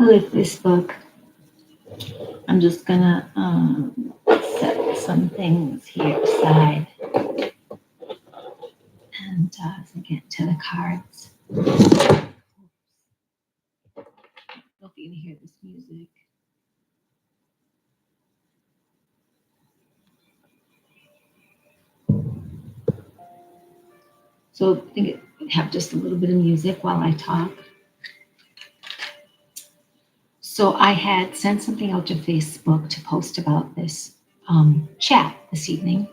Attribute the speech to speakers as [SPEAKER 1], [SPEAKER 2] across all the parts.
[SPEAKER 1] with this book, I'm just gonna set some things here aside and as I get to the cards. Hope you can hear this music. So I think it have just a little bit of music while I talk. So I had sent something out to Facebook to post about this chat this evening.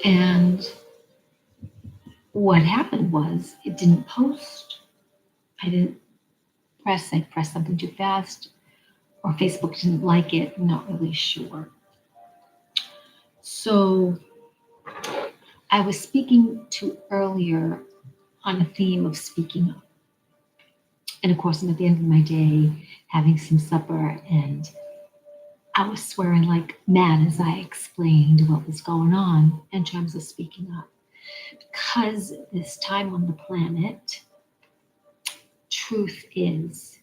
[SPEAKER 1] And what happened was it didn't post. I pressed something too fast, or Facebook didn't like it. I'm not really sure. So I was speaking to earlier on a theme of speaking up. And of course, I'm at the end of my day having some supper, and I was swearing like mad as I explained what was going on in terms of speaking up. Because this time on the planet, truth is,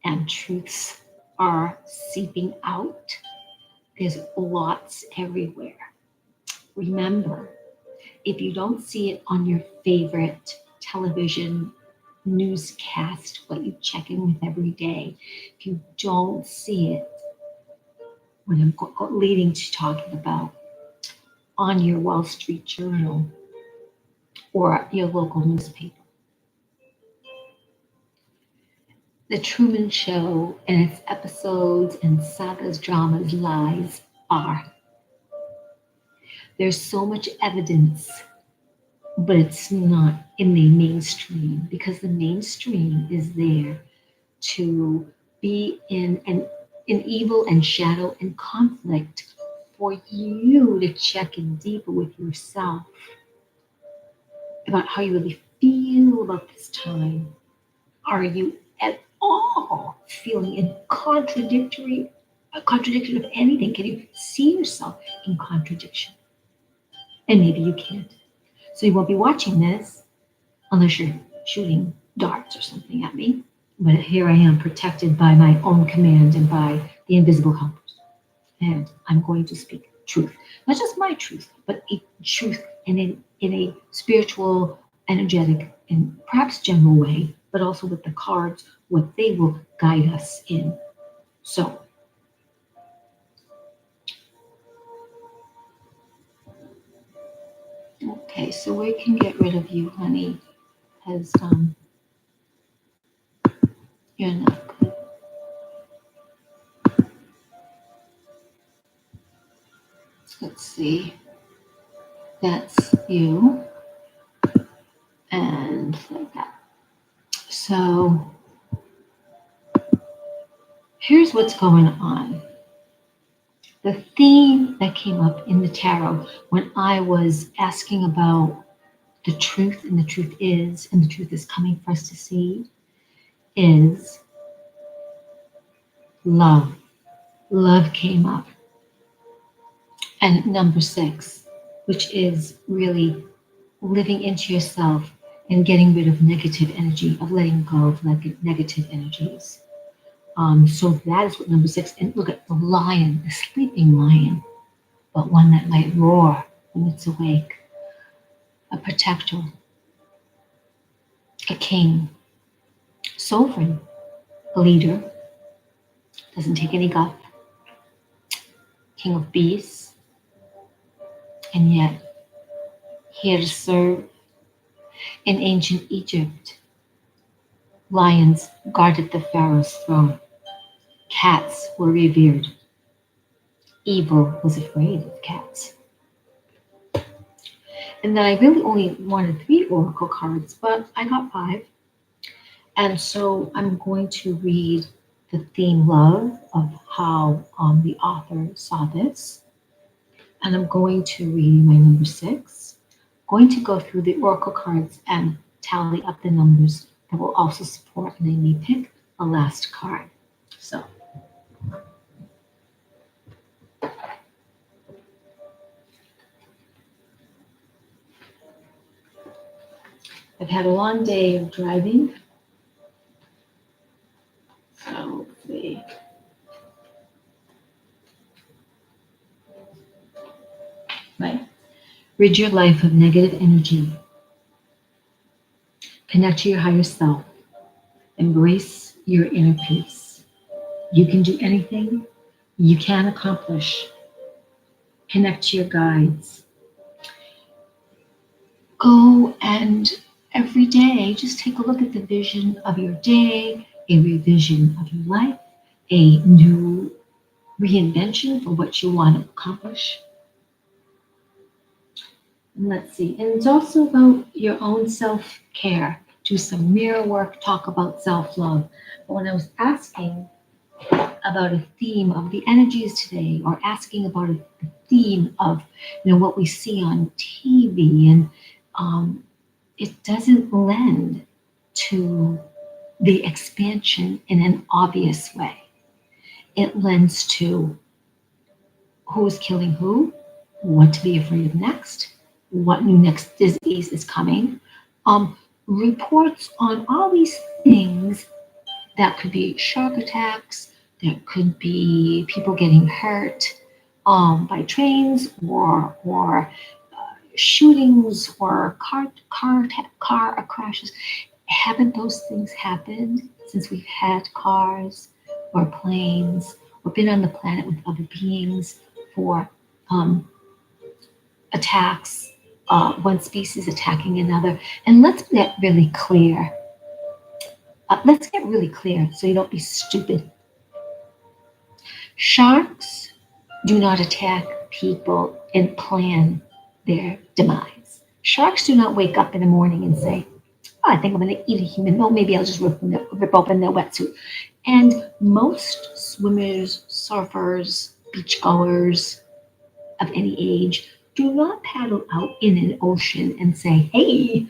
[SPEAKER 1] and truths are seeping out. There's lots everywhere. Remember, if you don't see it on your favorite television newscast, what you check in with every day, if you don't see it, what I'm leading to talking about on your Wall Street Journal or your local newspaper. The Truman Show and its episodes and sagas, dramas, lies are. There's so much evidence, but it's not in the mainstream because the mainstream is there to be in evil and shadow and conflict for you to check in deeper with yourself about how you really feel about this time. Are you at all feeling a contradiction of anything? Can you see yourself in contradiction? And maybe you can't. So you won't be watching this unless you're shooting darts or something at me. But here I am protected by my own command and by the invisible helpers. And I'm going to speak truth. Not just my truth, but a truth in a spiritual, energetic, and perhaps general way, but also with the cards, what they will guide us in. So, okay, so we can get rid of you, honey, because you're not good. Let's see. That's you. And like that. So here's what's going on. The theme that came up in the tarot when I was asking about the truth, and the truth is, and the truth is coming for us to see, is love. Love came up. And number 6, which is really living into yourself and getting rid of negative energy, of letting go of negative energies. So that is what number 6. And look at the lion, the sleeping lion, but one that might roar when it's awake. A protector, a king, sovereign, a leader, doesn't take any guff, king of beasts, and yet here to serve. In ancient Egypt, lions guarded the pharaoh's throne. Cats were revered. Evil was afraid of cats. And then I really only wanted 3 oracle cards, but I got 5. And so I'm going to read the theme love of how the author saw this. And I'm going to read my number 6. Going to go through the oracle cards and tally up the numbers that will also support, and I may pick a last card. So I've had a long day of driving, so let's see. Right. Rid your life of negative energy. Connect to your higher self. Embrace your inner peace. You can do anything you can accomplish. Connect to your guides. Go and every day just take a look at the vision of your day, a revision of your life, a new reinvention for what you want to accomplish. And let's see. And it's also about your own self care. Do some mirror work, talk about self love. But when I was asking about a theme of the energies today, or asking about a theme of what we see on TV, and um, it doesn't lend to the expansion in an obvious way. It lends to who is killing who, what to be afraid of next, what new next disease is coming, reports on all these things that could be shark attacks, there could be people getting hurt by trains or shootings or car crashes. Haven't those things happened since we've had cars or planes or been on the planet with other beings for um, attacks, one species attacking another? And let's get really clear. Let's get really clear so you don't be stupid. Sharks do not attack people and plan their demise. Sharks do not wake up in the morning and say, oh, I think I'm going to eat a human. No, maybe I'll just rip open their wetsuit. And most swimmers, surfers, beachgoers of any age do not paddle out in an ocean and say, hey,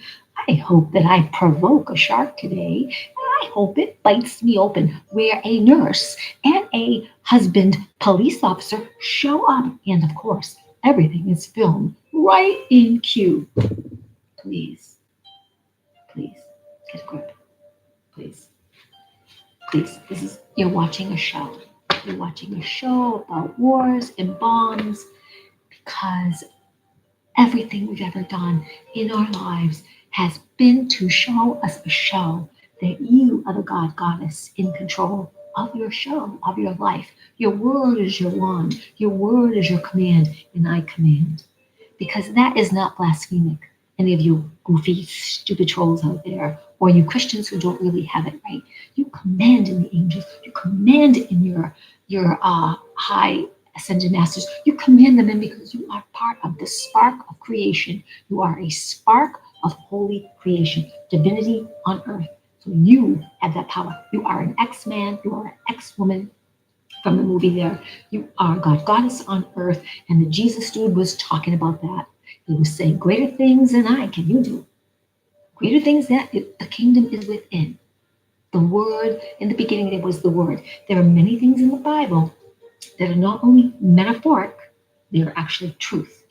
[SPEAKER 1] I hope that I provoke a shark today. I hope it bites me open. Where a nurse and a husband police officer show up. And of course, everything is filmed right in cue. Please, please, get a grip. Please, please. You're watching a show. You're watching a show about wars and bombs because everything we've ever done in our lives has been to show us a show that you are the God, goddess in control of your show, of your life. Your word is your wand. Your word is your command, and I command. Because that is not blasphemic. Any of you goofy, stupid trolls out there, or you Christians who don't really have it right, you command in the angels. You command in your high ascended masters. You command them in because you are part of the spark of creation. You are a spark of holy creation, divinity on earth. So you have that power. You are an X-man. You are an X-woman from the movie there. You are God, goddess on earth. And the Jesus dude was talking about that. He was saying, greater things than I can you do. Greater things that the kingdom is within. The word, in the beginning, there was the word. There are many things in the Bible that are not only metaphoric, they are actually truth.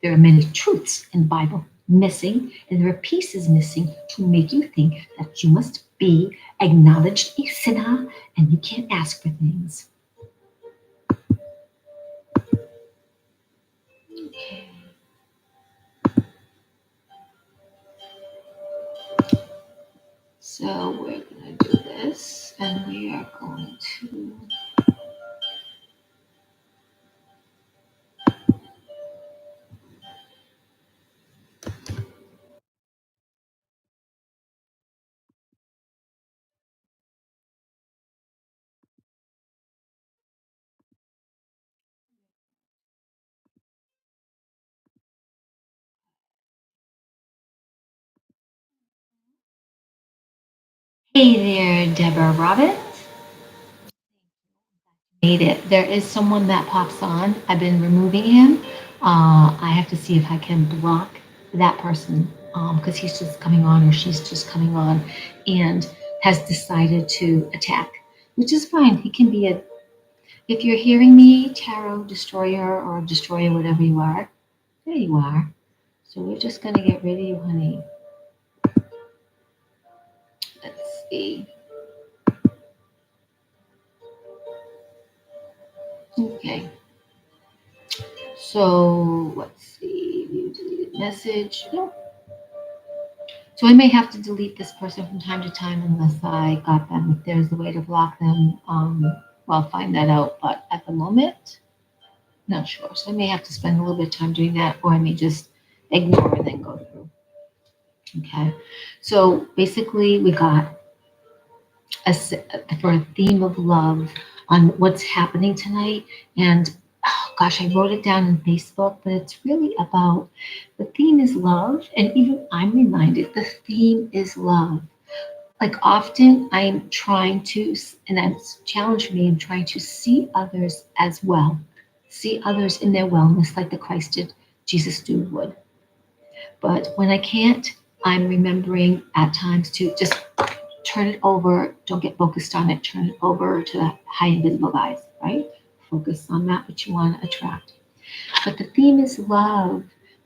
[SPEAKER 1] There are many truths in the Bible missing, and there are pieces missing to make you think that you must be acknowledged a sinner and you can't ask for things. Okay. So we're going to do this, and we are going to. Hey there, Deborah Robert. Made it. There is someone that pops on. I've been removing him. I have to see if I can block that person because he's just coming on or she's just coming on and has decided to attack, which is fine. He can be a. If you're hearing me, tarot destroyer or destroyer, whatever you are, there you are. So we're just gonna get rid of you, honey. see. Okay. So let's see. View deleted message. No. So I may have to delete this person from time to time unless I got them. If there's a way to block them, well, I'll find that out. But at the moment, not sure. So I may have to spend a little bit of time doing that, or I may just ignore and then go through. Okay. So basically, we got for a theme of love on what's happening tonight. And oh gosh, I wrote it down on Facebook, but it's really about the theme is love. And even I'm reminded the theme is love. Like often I'm trying to, and that's challenged me, I'm trying to see others as well, see others in their wellness like the Christ did, Jesus do would. But when I can't, I'm remembering at times to just turn it over. Don't get focused on it. Turn it over to the high invisible guys, right? Focus on that which you want to attract. But the theme is love.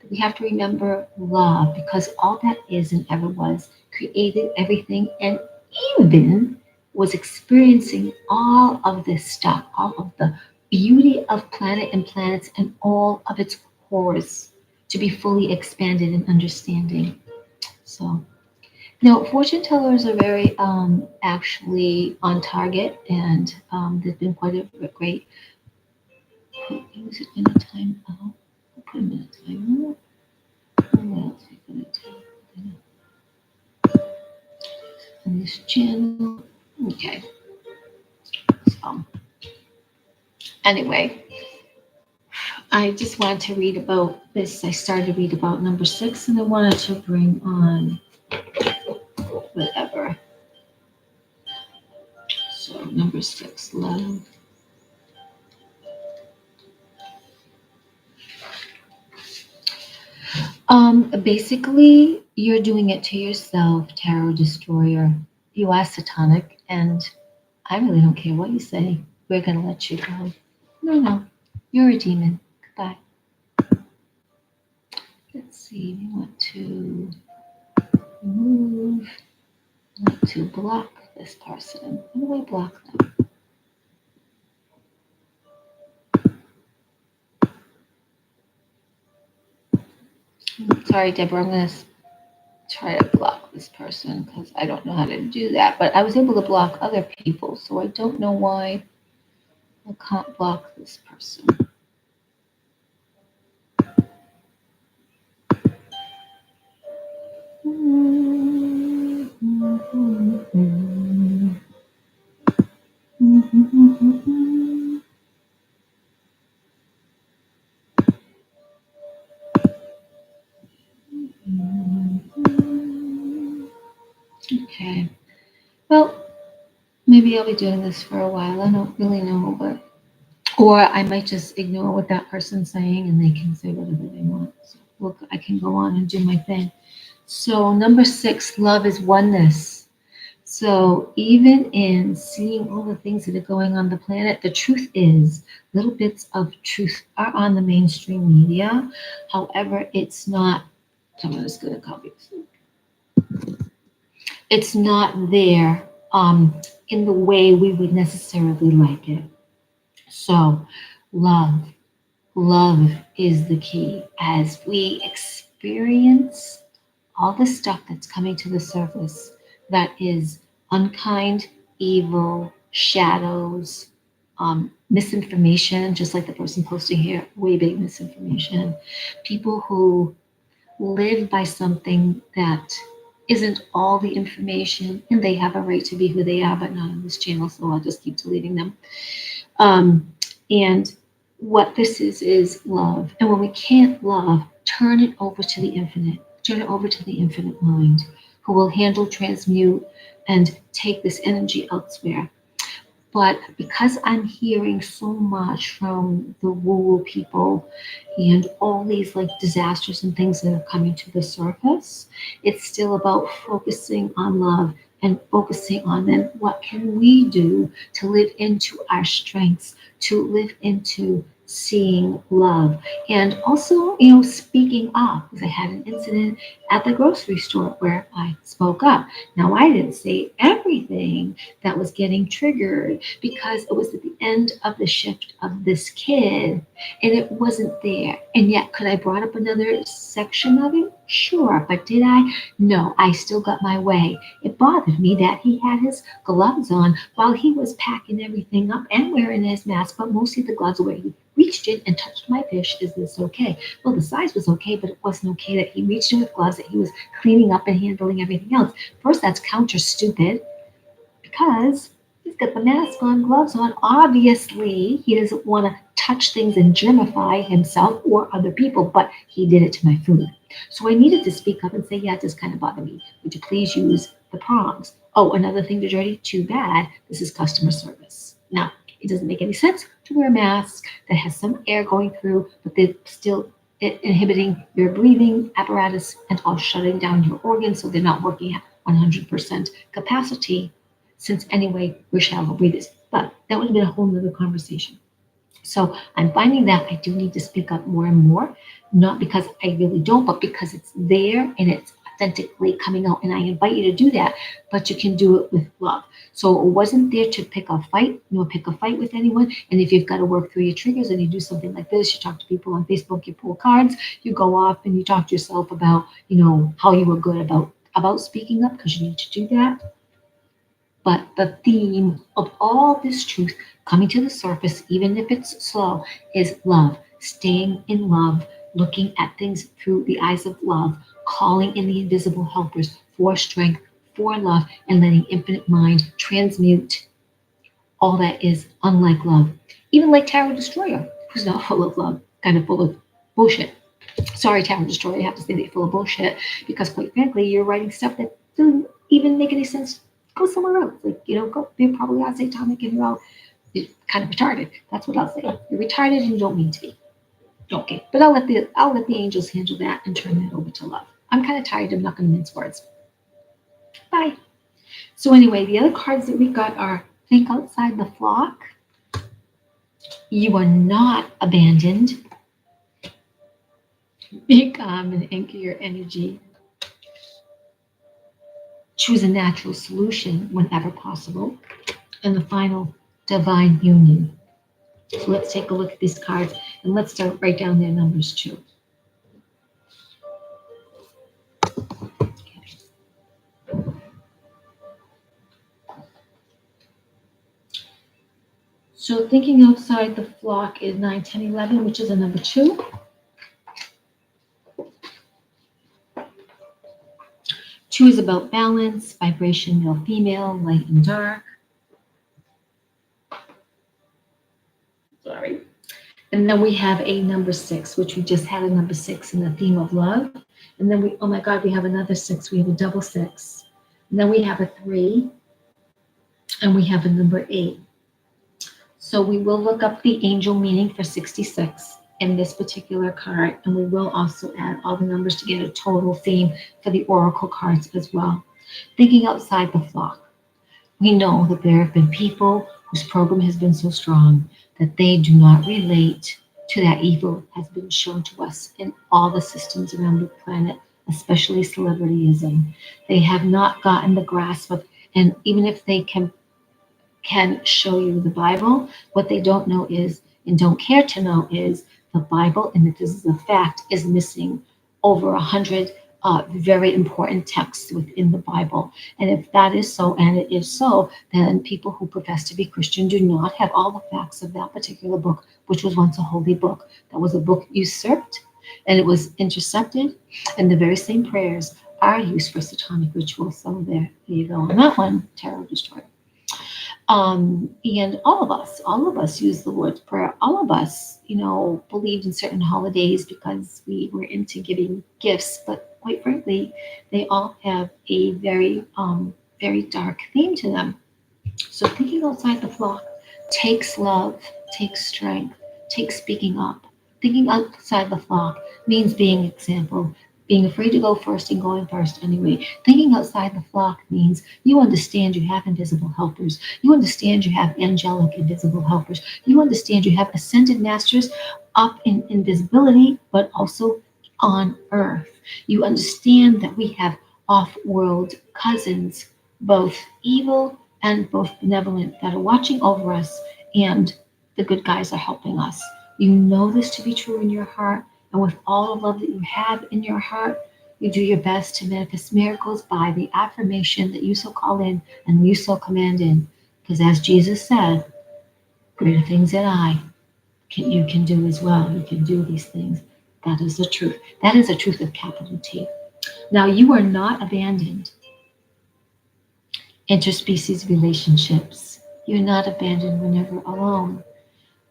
[SPEAKER 1] We have to remember love because all that is and ever was created everything and even was experiencing all of this stuff, all of the beauty of planet and planets and all of its horrors to be fully expanded in understanding. So no, fortune tellers are very actually on target, and there's been quite a great. Was it in a time out? I'll put them in a time out. What else are we gonna do? On this channel. Okay. So anyway, I just wanted to read about this. I started to read about number 6, and I wanted to bring on whatever. So number 6, love. Basically, you're doing it to yourself, Tarot Destroyer. You are satanic, and I really don't care what you say. We're gonna let you go. No, no, you're a demon. Goodbye. Let's see. We want to remove. We want to block this person. How do I block them? Sorry, Deborah. I'm gonna try to block this person because I don't know how to do that. But I was able to block other people, so I don't know why I can't block this person. Okay. Well, maybe I'll be doing this for a while. I don't really know, but or I might just ignore what that person's saying and they can say whatever they want. So look, I can go on and do my thing. So number 6, love is oneness. So even in seeing all the things that are going on the planet, the truth is little bits of truth are on the mainstream media. However, it's not. Someone is going to copy this. It's not there in the way we would necessarily like it. So, love, love is the key as we experience all the stuff that's coming to the surface that is unkind, evil, shadows, misinformation, just like the person posting here, way big misinformation. People who live by something that isn't all the information, and they have a right to be who they are, but not on this channel, so I'll just keep deleting them. And what this is love. And when we can't love, turn it over to the infinite. Turn it over to the infinite mind, who will handle, transmute, and take this energy elsewhere. But because I'm hearing so much from the woo-woo people and all these like disasters and things that are coming to the surface, it's still about focusing on love and focusing on then what can we do to live into our strengths, to live into seeing love. And also, speaking up, because I had an incident at the grocery store where I spoke up. Now, I didn't say everything everything that was getting triggered because it was at the end of the shift of this kid and it wasn't there. And yet, could I brought up another section of it? Sure. But did I? No, I still got my way. It bothered me that he had his gloves on while he was packing everything up and wearing his mask, but mostly the gloves where he reached in and touched my fish. Is this okay? Well, the size was okay, but it wasn't okay that he reached in with gloves, that he was cleaning up and handling everything else. First, that's counter stupid because he's got the mask on, gloves on. Obviously, he doesn't want to touch things and germify himself or other people, but he did it to my food. So I needed to speak up and say, yeah, it does kind of bother me. Would you please use the prongs? Oh, another thing, dirty, too bad. This is customer service. Now, it doesn't make any sense to wear a mask that has some air going through, but they're still inhibiting your breathing apparatus and all shutting down your organs so they're not working at 100% capacity since anyway we're shallow breathers. But that would have been a whole nother conversation. So I'm finding that I do need to speak up more and more, not because I really don't, but because it's there and it's authentically coming out. And I invite you to do that, but you can do it with love. So it wasn't there to pick a fight, nor pick a fight with anyone. And if you've got to work through your triggers and you do something like this, you talk to people on Facebook, you pull cards, you go off and you talk to yourself about, how you were good about speaking up because you need to do that. But the theme of all this truth coming to the surface, even if it's slow, is love. Staying in love, looking at things through the eyes of love, calling in the invisible helpers for strength, for love, and letting infinite mind transmute all that is unlike love. Even like Tarot Destroyer, who's not full of love, kind of full of bullshit. Sorry, Tarot Destroyer, I have to say that you're full of bullshit because, quite frankly, you're writing stuff that doesn't even make any sense. Go somewhere else. Like, go, you're probably on satanic and you're kind of retarded. That's what I'll say. You're retarded and you don't mean to be. Okay, but I'll let the angels handle that and turn that over to love. I'm kind of tired. I'm not going to mince words. Bye. So anyway, the other cards that we got are think outside the flock. You are not abandoned. Be calm and anchor your energy. Choose a natural solution whenever possible. And the final, divine union. So let's take a look at these cards and let's start write down their numbers too. Okay. So thinking outside the flock is 9, 10, 11, which is a number 2. Two is about balance, vibration, male, female, light and dark. Sorry. And then we have a number 6, which we just had a number 6 in the theme of love. And then oh my God, we have another 6. We have a double 6. And then we have a 3. And we have a number 8. So we will look up the angel meaning for 66 in this particular card. And we will also add all the numbers to get a total theme for the oracle cards as well. Thinking outside the flock. We know that there have been people whose program has been so strong that they do not relate to that evil has been shown to us in all the systems around the planet, especially celebrityism. They have not gotten the grasp of, and even if they can show you the Bible, what they don't know is, and don't care to know is, the Bible, and that this is a fact, is missing over 100 very important texts within the Bible. And if that is so, and it is so, then people who profess to be Christian do not have all the facts of that particular book, which was once a holy book. That was a book usurped, and it was intercepted, and the very same prayers are used for satanic rituals. So there you go on that one, Tarot Destroyer. And all of us use the Lord's Prayer. All of us, believed in certain holidays because we were into giving gifts, but quite frankly, they all have a very, very dark theme to them. So thinking outside the flock takes love, takes strength, takes speaking up. Thinking outside the flock means being example, being afraid to go first and going first anyway. Thinking outside the flock means you understand you have invisible helpers. You understand you have angelic invisible helpers. You understand you have ascended masters up in invisibility, but also on earth. You understand that we have off-world cousins both evil and both benevolent, that are watching over us, and the good guys are helping us. You know this to be true in your heart, and with all the love that you have in your heart, you do your best to manifest miracles by the affirmation that you so call in and you so command in. Because as Jesus said, greater things than you can do as well. You can do these things. That is the truth. That is a truth with capital T. Now, you are not abandoned. Interspecies relationships. You're not abandoned. We're never alone.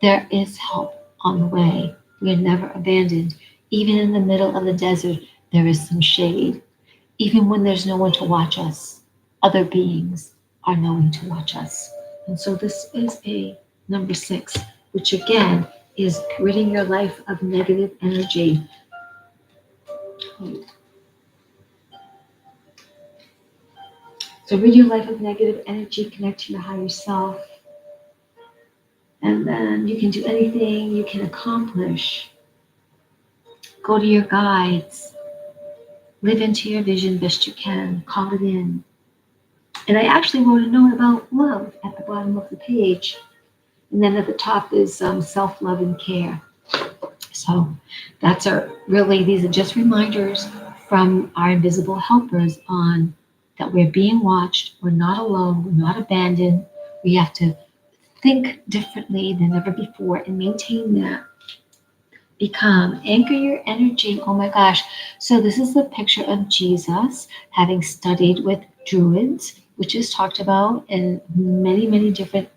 [SPEAKER 1] There is help on the way. We are never abandoned. Even in the middle of the desert, there is some shade. Even when there's no one to watch us, other beings are knowing to watch us. And so this is a number 6, which again is ridding your life of negative energy. So rid your life of negative energy, connect to your higher self, and then you can do anything you can accomplish. Go to your guides, live into your vision best you can, call it in. And I actually wrote a note about love at the bottom of the page. And then at the top is self-love and care. So these are just reminders from our invisible helpers on that we're being watched, we're not alone, we're not abandoned. We have to think differently than ever before and maintain that. Become, anchor your energy. Oh my gosh. So this is a picture of Jesus having studied with druids, which is talked about in many, many different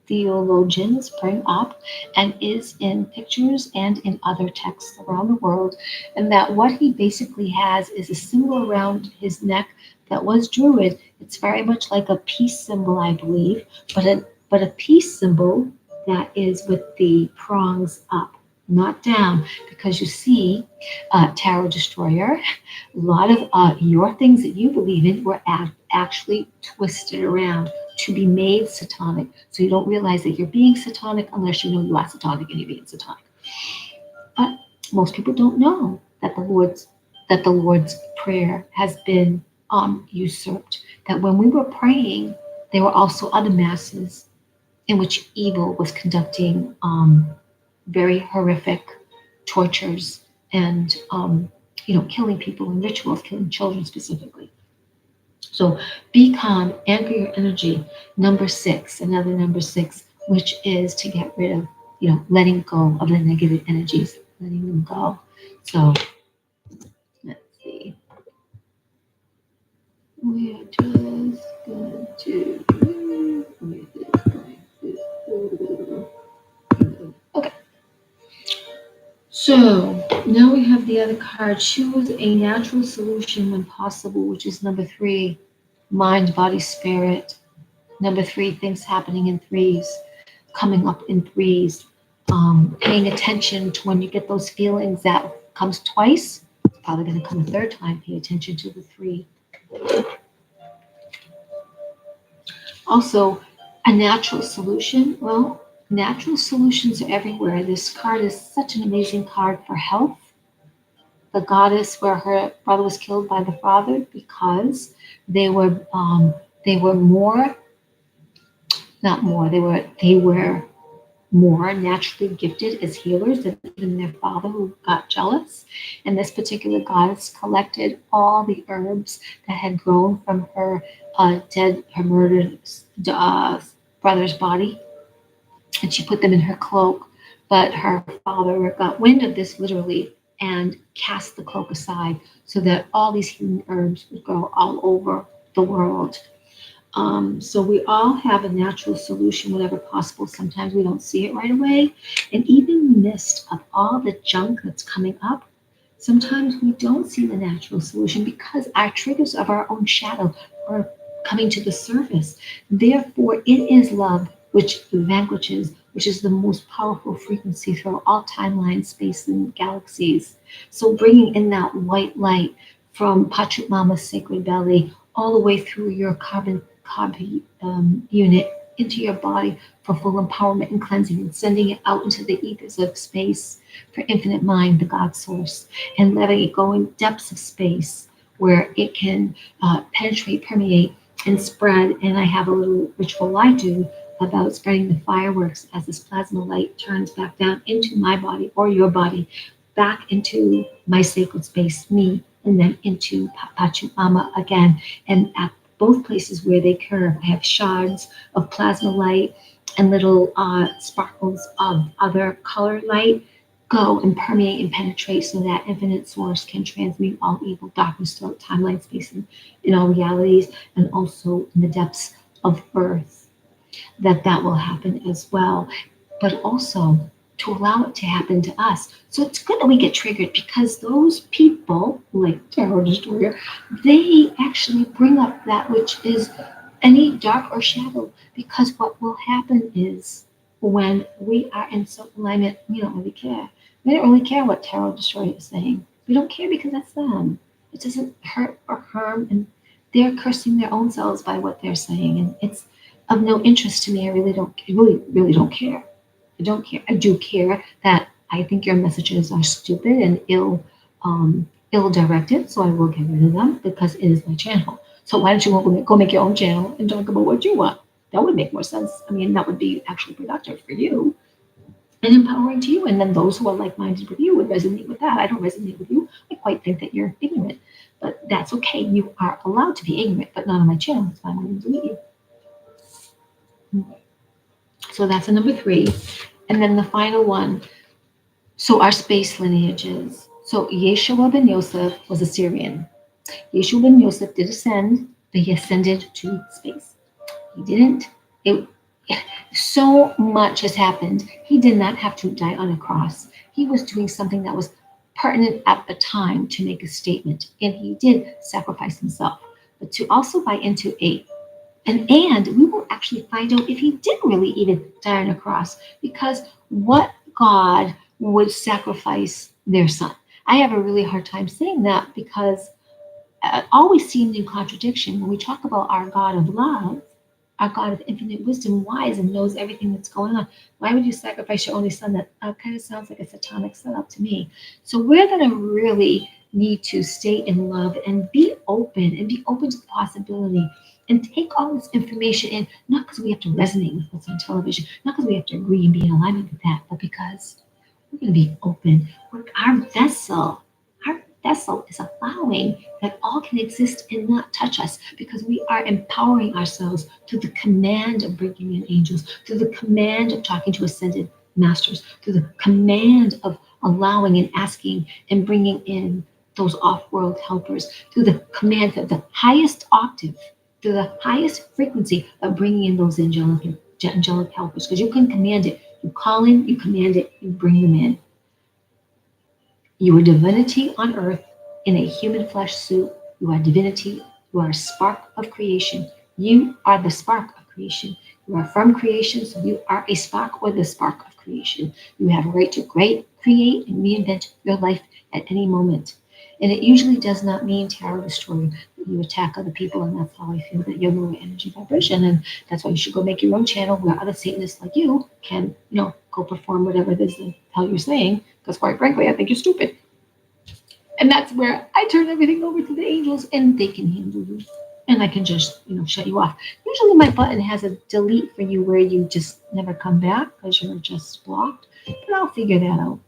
[SPEAKER 1] theologians bring up, and is in pictures and in other texts around the world. And that what he basically has is a symbol around his neck that was druid. It's very much like a peace symbol, I believe, but a peace symbol that is with the prongs up, not down, because you see, Tarot Destroyer, a lot of your things that you believe in were actually twisted around to be made satanic. So you don't realize that you're being satanic unless you know you are satanic and you're being satanic. But most people don't know that the Lord's Prayer has been usurped. That when we were praying, there were also other masses in which evil was conducting very horrific tortures and killing people in rituals, killing children specifically. So be calm, anchor your energy. Number 6, another number 6, which is to get rid of, letting go of the negative energies, letting them go. So let's see. We're just going to. Okay. So now we have the other card. Choose a natural solution when possible, which is number 3, mind, body, spirit. Number 3, things happening in threes, coming up in threes. Paying attention to when you get those feelings that comes twice. It's probably going to come a third time. Pay attention to the 3. Also, a natural solution. Well, natural solutions are everywhere. This card is such an amazing card for health. The goddess where her brother was killed by the father because they were more, not more, they were more naturally gifted as healers than even their father, who got jealous. And this particular goddess collected all the herbs that had grown from her murdered brother's body, and she put them in her cloak. But her father got wind of this literally and cast the cloak aside so that all these healing herbs would grow all over the world. So we all have a natural solution whenever possible. Sometimes we don't see it right away. And even in the midst of all the junk that's coming up, sometimes we don't see the natural solution because our triggers of our own shadow are coming to the surface. Therefore, it is love which vanquishes, which is the most powerful frequency through all timelines, space, and galaxies. So bringing in that white light from Pachamama's sacred belly all the way through your carbon unit into your body for full empowerment and cleansing, and sending it out into the ethers of space for infinite mind, the God source, and letting it go in depths of space where it can penetrate, permeate, and spread. And I have a little ritual I do about spreading the fireworks as this plasma light turns back down into my body or your body, back into my sacred space, me, and then into Pachumama again. And at both places where they curve, I have shards of plasma light and little sparkles of other color light go and permeate and penetrate so that infinite source can transmute all evil darkness throughout timeline, space, and in all realities, and also in the depths of earth, that will happen as well, but also to allow it to happen to us. So it's good that we get triggered because those people, like Tarot Destroyer, they actually bring up that which is any dark or shadow. Because what will happen is when we are in so alignment, we don't really care. We don't really care what Tarot Destroyer is saying. We don't care because that's them. It doesn't hurt or harm, and they're cursing their own selves by what they're saying, and it's of no interest to me. I really don't, really don't care. I don't care. I do care that I think your messages are stupid and ill directed, so I will get rid of them because it is my channel. So why don't you go make your own channel and talk about what you want? That would make more sense. I mean, that would be actually productive for you and empowering to you. And then those who are like minded with you would resonate with that. I don't resonate with you. I quite think that you're ignorant, but that's okay. You are allowed to be ignorant, but not on my channel. That's why I'm going to delete you. So that's a number three. And then the final one. So our space lineages. So Yeshua ben Yosef was a Syrian. Yeshua ben Yosef did ascend, but he ascended to space. He didn't. It, so much has happened. He did not have to die on a cross. He was doing something that was pertinent at the time to make a statement, and he did sacrifice himself. But to also buy into a and we will actually find out if he did really even die on a cross, because what God would sacrifice their son? I have a really hard time saying that because it always seemed in contradiction when we talk about our God of love, our God of infinite wisdom, wise, and knows everything that's going on. Why would you sacrifice your only son? That kind of sounds like a satanic setup to me. So we're going to really need to stay in love and be open to the possibility and take all this information in, not because we have to resonate with what's on television, not because we have to agree and be in alignment with that, but because we're going to be open. Our vessel, our vessel is allowing that all can exist and not touch us, because we are empowering ourselves through the command of bringing in angels, through the command of talking to ascended masters, through the command of allowing and asking and bringing in those off-world helpers, through the command of the highest octave, through the highest frequency of bringing in those angelic helpers, because you can command it. You call in, you command it, you bring them in. You are divinity on earth in a human flesh suit. You are divinity. You are a spark of creation. You are the spark of creation. You are from creation, so you are a spark or the spark of creation. You have a right to create and reinvent your life at any moment. And it usually does not mean Tarot Destroyer that you attack other people, and that's how I feel that you're lower energy vibration. And that's why you should go make your own channel where other Satanists like you can, go perform whatever it is the hell you're saying. Because quite frankly, I think you're stupid. And that's where I turn everything over to the angels and they can handle you. And I can just, shut you off. Usually my button has a delete for you where you just never come back because you're just blocked. But I'll figure that out.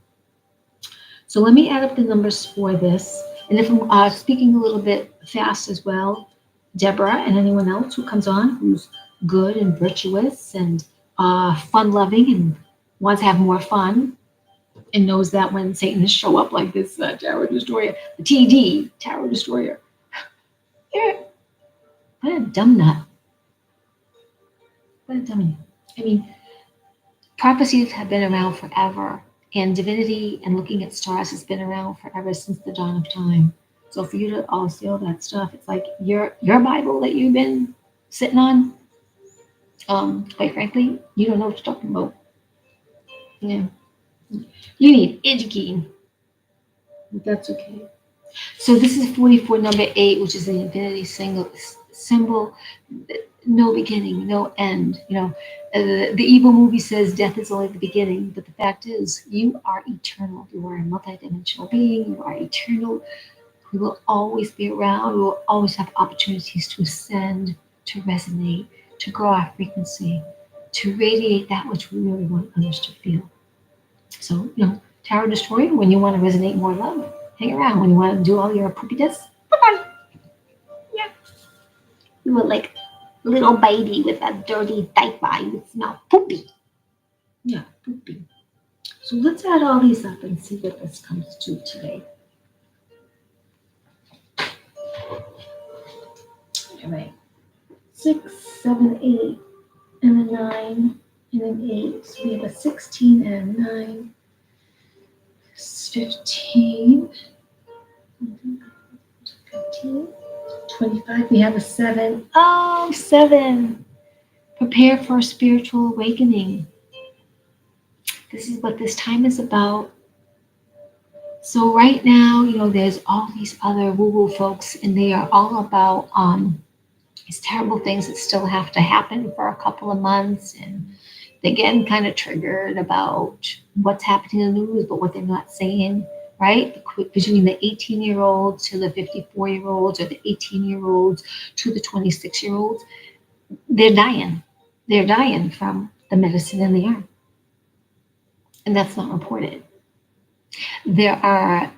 [SPEAKER 1] So let me add up the numbers for this. And if I'm speaking a little bit fast as well, Deborah and anyone else who comes on who's good and virtuous and fun-loving and wants to have more fun and knows that when Satanists show up like this Tarot Destroyer, the TD, Tarot Destroyer, what a dumb nut. What a dummy. I mean, prophecies have been around forever, and divinity and looking at stars has been around forever since the dawn of time. So for you to all see all that stuff, it's like your Bible that you've been sitting on. Quite frankly, you don't know what you're talking about. Yeah, you need educating, but that's okay. So this is 44, number 8, which is the infinity symbol. No beginning, no end. The evil movie says death is only the beginning, but the fact is, you are eternal. You are a multidimensional being. You are eternal. We will always be around. We will always have opportunities to ascend, to resonate, to grow our frequency, to radiate that which we really want others to feel. So, Tarot Destroyer, when you want to resonate more love, hang around. When you want to do all your poopiness, bye-bye. Yeah. You look like little baby with a dirty diaper. You smell poopy. Yeah, poopy. So let's add all these up and see what this comes to today. All right. 6, 7, 8, and a 9, and an 8. So we have a 16 and a 9. 15, 15, 25. We have a 7. Oh, 7. Prepare for a spiritual awakening. This is what this time is about. So right now, there's all these other woo-woo folks, and they are all about these terrible things that still have to happen for a couple of months, and they're getting kind of triggered about what's happening in the news, but what they're not saying, right? Between the 18-year-olds to the 54-year-olds, or the 18-year-olds to the 26-year-olds, they're dying. They're dying from the medicine in the arm, and that's not reported. There are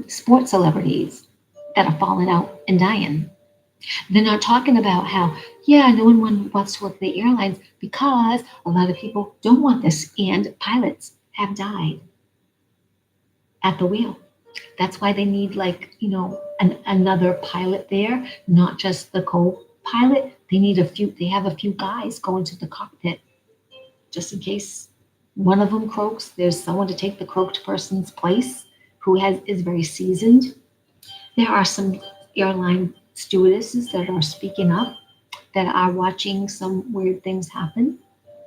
[SPEAKER 1] sports celebrities that are falling out and dying. They're not talking about how, yeah, no one wants to work the airlines because a lot of people don't want this, and pilots have died at the wheel. That's why they need, another pilot there, not just the co-pilot. They have a few guys going to the cockpit just in case one of them croaks. There's someone to take the croaked person's place who is very seasoned. There are some airline stewardesses that are speaking up, that are watching some weird things happen.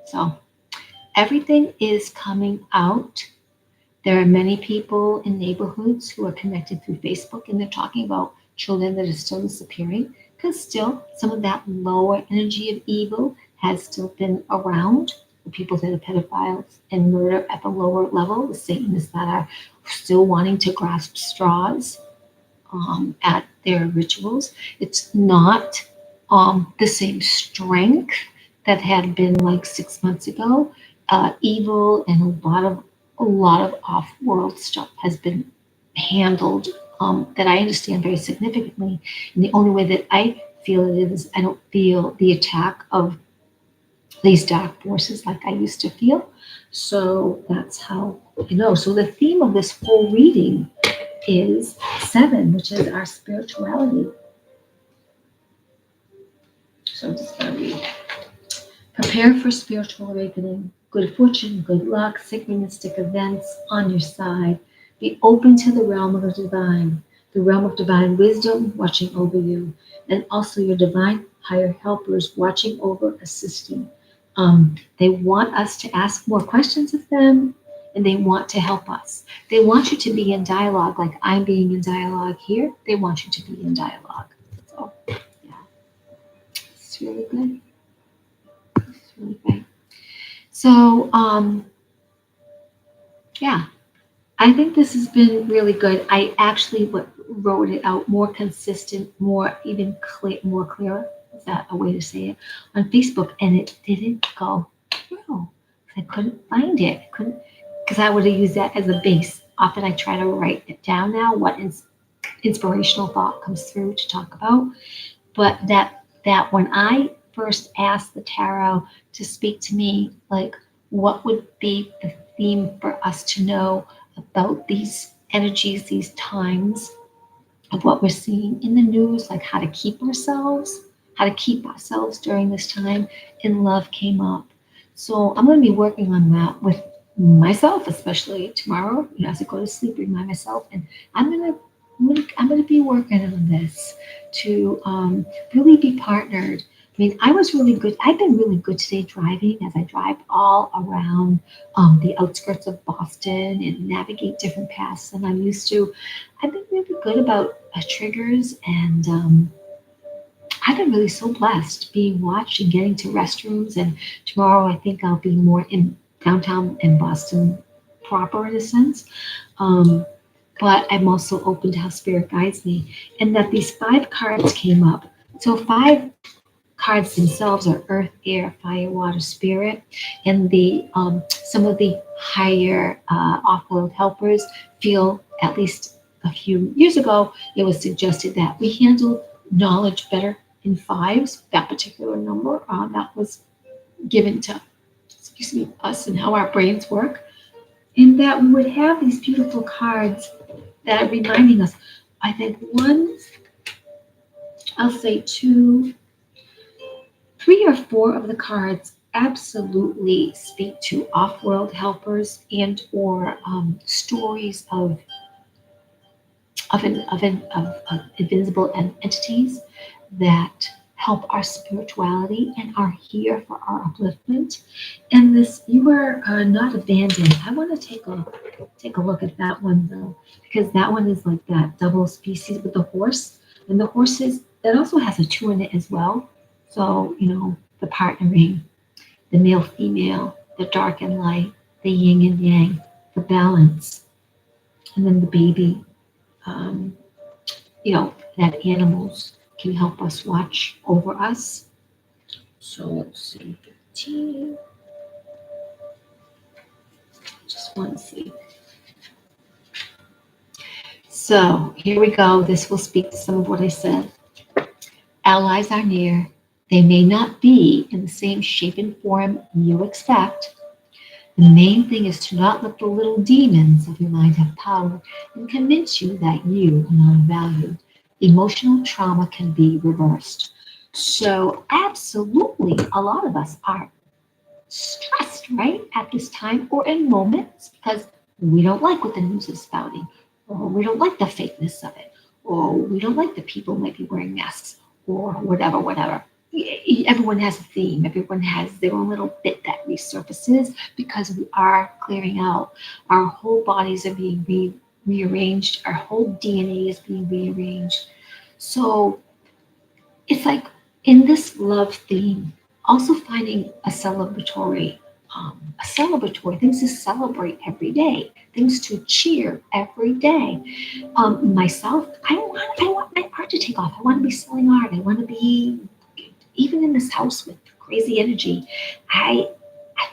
[SPEAKER 1] So everything is coming out. There are many people in neighborhoods who are connected through Facebook, and they're talking about children that are still disappearing, because still some of that lower energy of evil has still been around. The people that are pedophiles and murder at the lower level, the Satanists that are still wanting to grasp straws at their rituals. It's not the same strength that had been like 6 months ago. Evil and a lot of off-world stuff has been handled, that I understand very significantly. And the only way that I feel it is, I don't feel the attack of these dark forces like I used to feel. So that's how I know. So the theme of this full reading is 7, which is our spirituality. So I'm just going to read. Prepare for spiritual awakening. Good fortune, good luck, synchronistic events on your side. Be open to the realm of the realm of divine wisdom watching over you, and also your divine higher helpers watching over, assisting. They want us to ask more questions of them, and they want to help us. They want you to be in dialogue, like I'm being in dialogue here. They want you to be in dialogue. So, yeah, it's really good. It's really great. So, yeah, I think this has been really good. I actually wrote it out more consistent, more even clear, more clearer. Is that a way to say it? On Facebook, and it didn't go through. I couldn't find it. I couldn't, because I would have used that as a base. Often I try to write it down now, what inspirational thought comes through to talk about. But that when I first asked the tarot to speak to me, like, what would be the theme for us to know about these energies, these times of what we're seeing in the news, like how to keep ourselves during this time, and love came up. So I'm going to be working on that with myself, especially tomorrow, as I go to sleep, remind myself, and I'm gonna be working on this to really be partnered. I mean, I was really good. I've been really good today driving, as I drive all around the outskirts of Boston and navigate different paths than I'm used to. I've been really good about triggers, and I've been really so blessed being watched and getting to restrooms. And tomorrow, I think I'll be more in downtown in Boston proper, in a sense. But I'm also open to how spirit guides me, and that these 5 cards came up. So 5 cards themselves are earth, air, fire, water, spirit, and the some of the higher off-world helpers feel, at least a few years ago, it was suggested that we handle knowledge better in fives. That particular number that was given to, excuse me, us and how our brains work, and that we would have these beautiful cards that are reminding us. I think one, I'll say two, three or four of the cards absolutely speak to off-world helpers and or stories of invisible entities that help our spirituality and are here for our upliftment. And this, you are not abandoned. I want to take a look at that one though, because that one is like that double species with the horse, and the horses that also has a two in it as well. So the partnering, the male female, the dark and light, the yin and yang, the balance, and then the baby. Um, that animals can help us watch over us. So let's see, 15. Just want to see. So here we go. This will speak to some of what I said. Allies are near. They may not be in the same shape and form you expect. The main thing is to not let the little demons of your mind have power and convince you that you are not valued. Emotional trauma can be reversed. So absolutely, a lot of us are stressed, right, at this time or in moments because we don't like what the news is spouting, or we don't like the fakeness of it, or we don't like the people might be wearing masks, or whatever, whatever. Everyone has a theme. Everyone has their own little bit that resurfaces because we are clearing out. Our whole bodies are being rearranged. Our whole DNA is being rearranged. So it's like in this love theme, also finding a celebratory things to celebrate every day, things to cheer every day. Myself, I want my art to take off. I want to be selling art. I want to be even in this house with crazy energy. I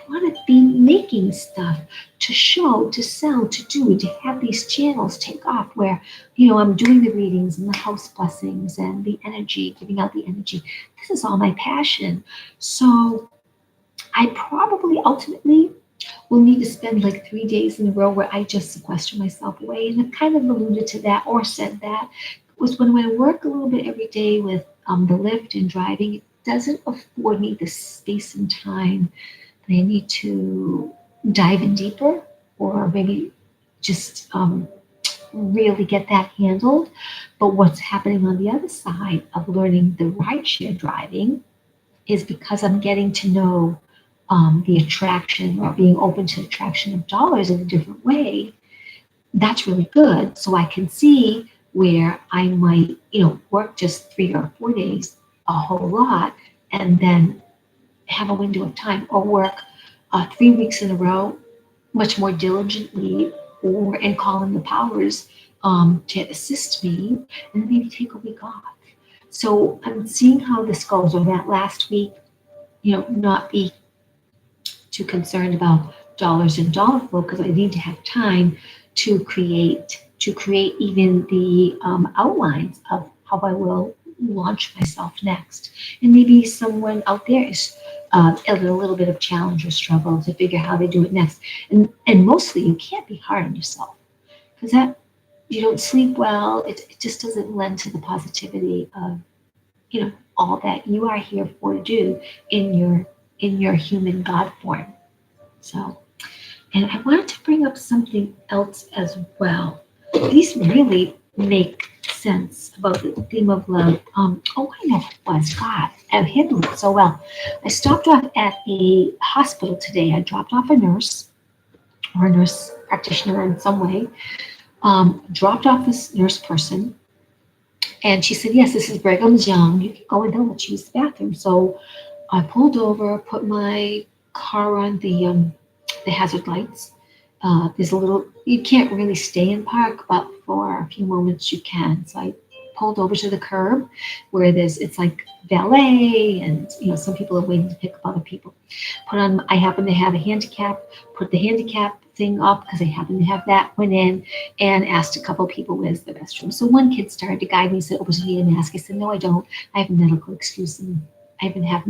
[SPEAKER 1] want to be making stuff to show, to sell, to do, to have these channels take off where, I'm doing the readings and the house blessings and the energy, giving out the energy. This is all my passion. So I probably ultimately will need to spend like 3 days in a row where I just sequester myself away. And I've kind of alluded to that or said that was when I work a little bit every day with the lift and driving, it doesn't afford me the space and time that I need to dive in deeper or maybe just really get that handled. But what's happening on the other side of learning the rideshare driving is because I'm getting to know the attraction or being open to the attraction of dollars in a different way. That's really good. So I can see where I might, work just 3 or 4 days, a whole lot, and then have a window of time or work 3 weeks in a row, much more diligently, or and call in the powers to assist me, and then maybe take a week off. So I'm seeing how this goes. Or that last week, not be too concerned about dollars and dollar flow because I need to have time to create even the outlines of how I will launch myself next. And maybe someone out there is in a little bit of challenge or struggle to figure how they do it next. And mostly you can't be hard on yourself because that you don't sleep well. It just doesn't lend to the positivity of all that you are here for to do in your human God form. So, and I wanted to bring up something else as well. These really make sense about the theme of love. I know it was. God, I've handled it so well. I stopped off at a hospital today. I dropped off a nurse or a nurse practitioner in some way. Dropped off this nurse person, and she said, "Yes, this is Brigham's Young. You can go in there. Let's use the bathroom." So I pulled over, put my car on the hazard lights. There's a little, you can't really stay in park, but for a few moments you can. So I pulled over to the curb where it's like valet, and some people are waiting to pick up other people. I happen to have a handicap, put the handicap thing up because I happen to have that, went in and asked a couple people where's the restroom. So one kid started to guide me, said, "Oh, do you need a mask?" I said, "No, I don't. I have a medical excuse and I even have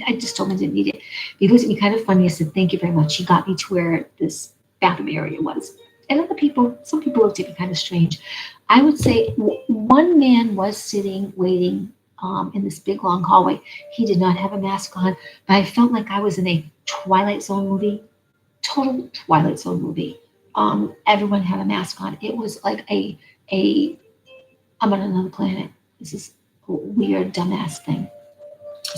[SPEAKER 1] I just told him I didn't need it." He looked at me kind of funny. I said, "Thank you very much." He got me to where this bathroom area was. And some people looked at me kind of strange. I would say one man was sitting, waiting in this big long hallway. He did not have a mask on, but I felt like I was in a Twilight Zone movie, total Twilight Zone movie. Everyone had a mask on. It was like a I'm on another planet. This is a weird, dumbass thing.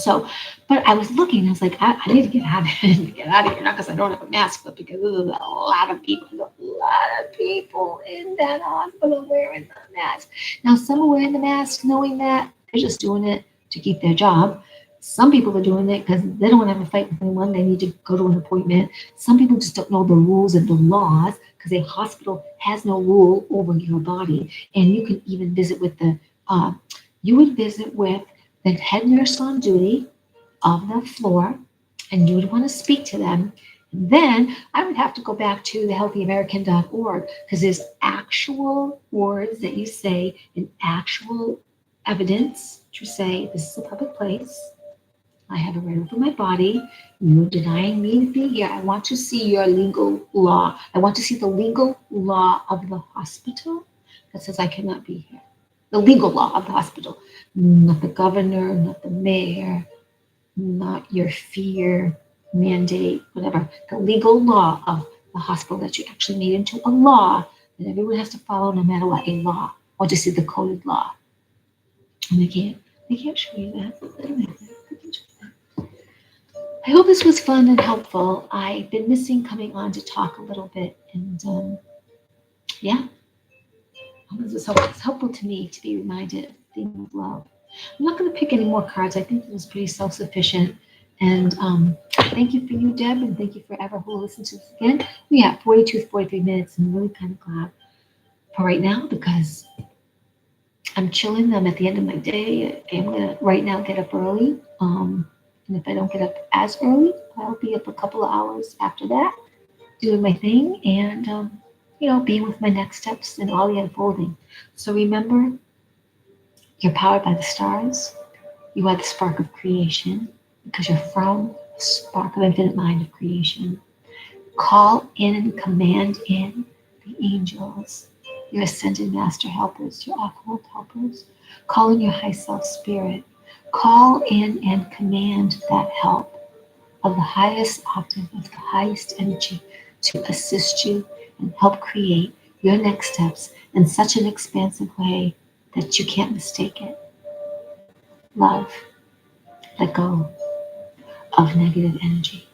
[SPEAKER 1] So, but I was looking, I was like, I need to get out of here, get out of here, not because I don't have a mask, but because there's a lot of people in that hospital wearing the mask. Now, some are wearing the mask knowing that they're just doing it to keep their job. Some people are doing it because they don't want to have a fight with anyone. They need to go to an appointment. Some people just don't know the rules and the laws because a hospital has no rule over your body. And you can even visit with you would visit with the head nurse on duty of the floor, and you would want to speak to them. And then I would have to go back to the healthyamerican.org because there's actual words that you say and actual evidence to say this is a public place. I have a right over my body. You're denying me to be here. I want to see your legal law. I want to see the legal law of the hospital that says I cannot be here. The legal law of the hospital, not the governor, not the mayor, not your fear mandate, whatever. The legal law of the hospital that you actually made into a law that everyone has to follow no matter what, a law, or just see the coded law. And they can't show you that. They don't have that. They can't show you that. I hope this was fun and helpful. I've been missing coming on to talk a little bit, and yeah. It's helpful to me to be reminded of the theme of love. I'm not going to pick any more cards. I think it was pretty self-sufficient. And thank you for you, Deb, and thank you for ever who will listen to this again. We have 42, 43 minutes, and I'm really kind of glad for right now because I'm chilling. I'm at the end of my day. I'm going to right now get up early. And if I don't get up as early, I'll be up a couple of hours after that, doing my thing and being with my next steps and all the unfolding. So remember, you're powered by the stars. You are the spark of creation because you're from the spark of infinite mind of creation. Call in and command in the angels, your ascended master helpers, your occult helpers. Call in your high self spirit. Call in and command that help of the highest octave, of the highest energy to assist you and help create your next steps in such an expansive way that you can't mistake it. Love. Let go of negative energy.